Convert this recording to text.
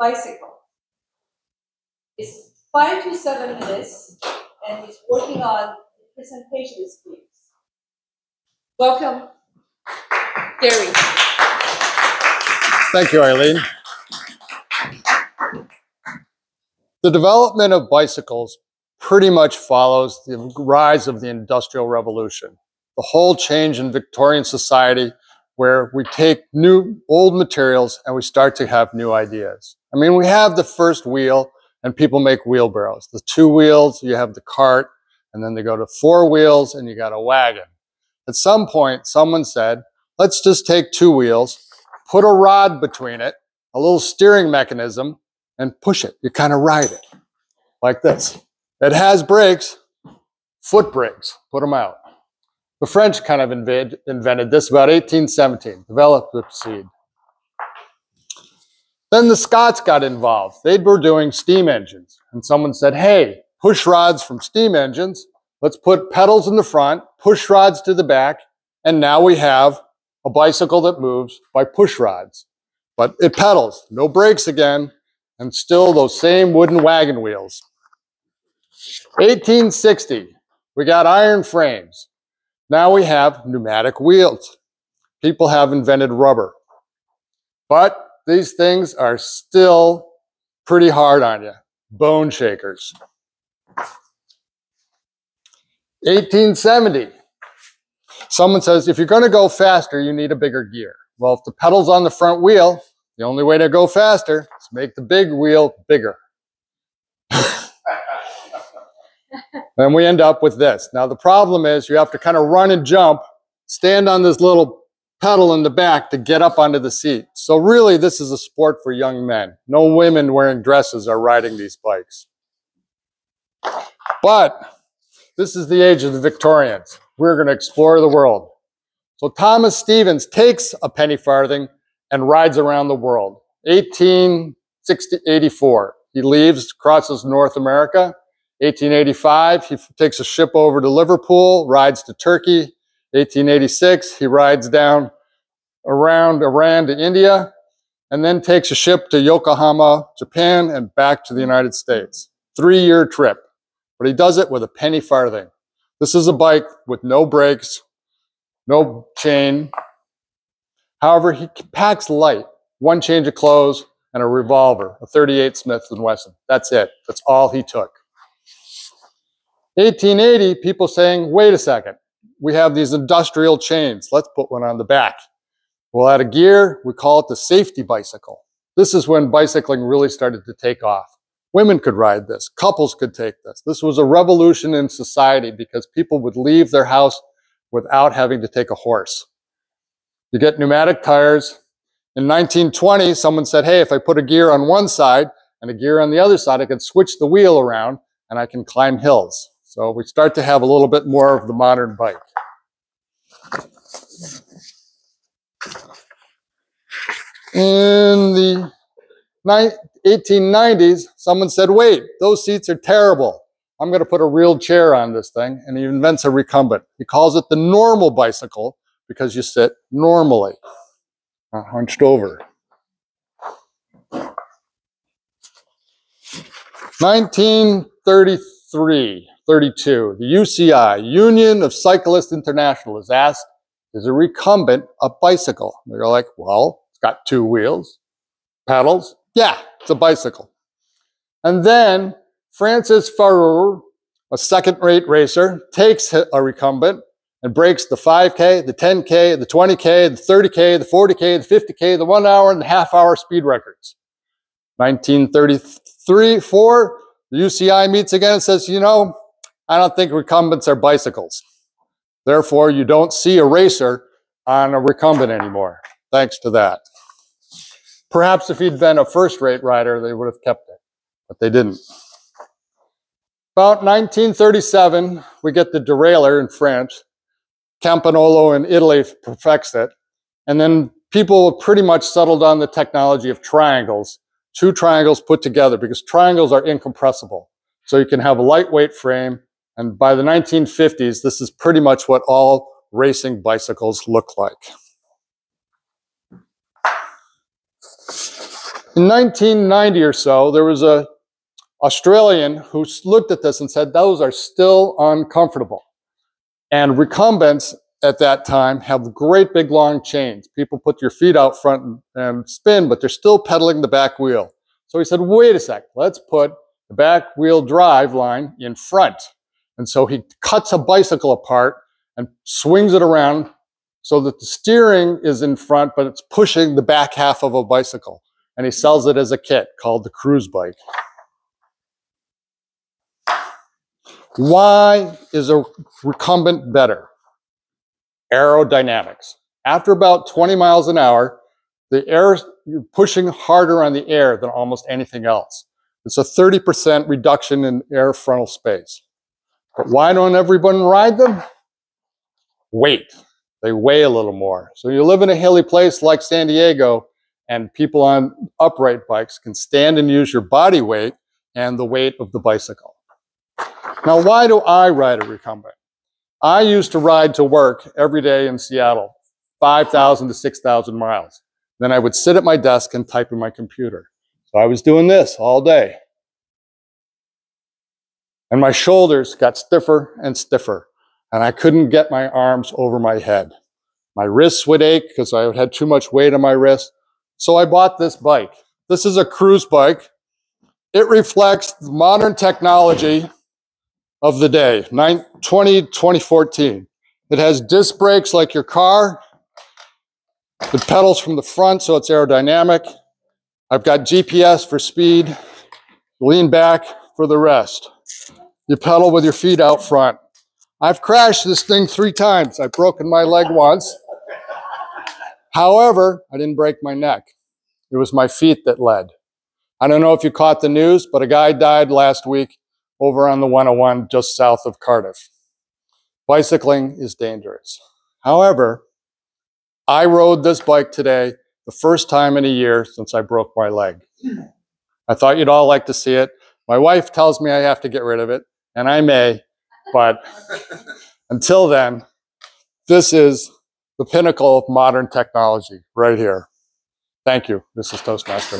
bicycle. It's 5 to 7 minutes, and he's working on the presentation skills. Welcome, Gary. Thank you, Eileen. The development of bicycles pretty much follows the rise of the Industrial Revolution. The whole change in Victorian society where we take old materials and we start to have new ideas. I mean, we have the first wheel and people make wheelbarrows. The 2 wheels, you have the cart, and then they go to 4 wheels and you got a wagon. At some point, someone said, let's just take 2 wheels, put a rod between it, a little steering mechanism, and push it. You kind of ride it like this. It has brakes, foot brakes, put them out. The French kind of invented this about 1817, developed the seed. Then the Scots got involved. They were doing steam engines. And someone said, hey, push rods from steam engines. Let's put pedals in the front, push rods to the back, and now we have a bicycle that moves by push rods. But it pedals, no brakes again, and still those same wooden wagon wheels. 1860, we got iron frames. Now we have pneumatic wheels. People have invented rubber. But these things are still pretty hard on you. Bone shakers. 1870. Someone says, if you're going to go faster, you need a bigger gear. Well, if the pedal's on the front wheel, the only way to go faster is make the big wheel bigger. And we end up with this. Now, the problem is you have to kind of run and jump, stand on this little pedal in the back to get up onto the seat. So really, this is a sport for young men. No women wearing dresses are riding these bikes. But this is the age of the Victorians. We're going to explore the world. So Thomas Stevens takes a penny farthing and rides around the world. 1884, he leaves, crosses North America. 1885, he takes a ship over to Liverpool, rides to Turkey. 1886, he rides down around Iran to India, and then takes a ship to Yokohama, Japan, and back to the United States. 3-year trip. But he does it with a penny farthing. This is a bike with no brakes, no chain. However, he packs light. 1 change of clothes and a revolver, a .38 Smith & Wesson. That's it. That's all he took. 1880, people saying, wait a second. We have these industrial chains. Let's put one on the back. We'll add a gear. We call it the safety bicycle. This is when bicycling really started to take off. Women could ride this. Couples could take this. This was a revolution in society because people would leave their house without having to take a horse. You get pneumatic tires. In 1920, someone said, hey, if I put a gear on one side and a gear on the other side, I can switch the wheel around and I can climb hills. So we start to have a little bit more of the modern bike. In the 1890s, someone said, wait, those seats are terrible. I'm going to put a real chair on this thing. And he invents a recumbent. He calls it the normal bicycle because you sit normally, hunched over. 1932, the UCI, Union of Cyclists International, is asked, is a recumbent a bicycle? They're like, well, it's got 2 wheels, pedals. Yeah, it's a bicycle. And then Francis Farrur, a second-rate racer, takes a recumbent and breaks the 5K, the 10K, the 20K, the 30K, the 40K, the 50K, the 1 hour and a half hour speed records. 1933-4, the UCI meets again and says, you know, I don't think recumbents are bicycles. Therefore, you don't see a racer on a recumbent anymore, thanks to that. Perhaps if he'd been a first-rate rider, they would have kept it, but they didn't. About 1937, we get the derailleur in French. Campanolo in Italy perfects it. And then people pretty much settled on the technology of triangles. 2 triangles put together because triangles are incompressible. So you can have a lightweight frame. And by the 1950s, this is pretty much what all racing bicycles look like. In 1990 or so, there was a Australian who looked at this and said, those are still uncomfortable. And recumbents at that time have great big long chains. People put your feet out front and spin, but they're still pedaling the back wheel. So he said, wait a sec, let's put the back wheel drive line in front. And so he cuts a bicycle apart and swings it around so that the steering is in front, but it's pushing the back half of a bicycle. And he sells it as a kit called the Cruise Bike. Why is a recumbent better? Aerodynamics. After about 20 miles an hour, the air, you're pushing harder on the air than almost anything else. It's a 30% reduction in air frontal space. But why don't everyone ride them? Weight. They weigh a little more. So you live in a hilly place like San Diego, and people on upright bikes can stand and use your body weight and the weight of the bicycle. Now, why do I ride a recumbent? I used to ride to work every day in Seattle, 5,000 to 6,000 miles. Then I would sit at my desk and type in my computer. So I was doing this all day. And my shoulders got stiffer and stiffer, and I couldn't get my arms over my head. My wrists would ache because I had too much weight on my wrist. So I bought this bike. This is a cruise bike. It reflects the modern technology of the day, 2014. It has disc brakes like your car. It pedals from the front, so it's aerodynamic. I've got GPS for speed. Lean back for the rest. You pedal with your feet out front. I've crashed this thing 3 times. I've broken my leg once. However, I didn't break my neck. It was my feet that led. I don't know if you caught the news, but a guy died last week over on the 101 just south of Cardiff. Bicycling is dangerous. However, I rode this bike today the first time in a year since I broke my leg. I thought you'd all like to see it. My wife tells me I have to get rid of it, and I may, but until then, this is the pinnacle of modern technology right here. Thank you. This is Toastmaster.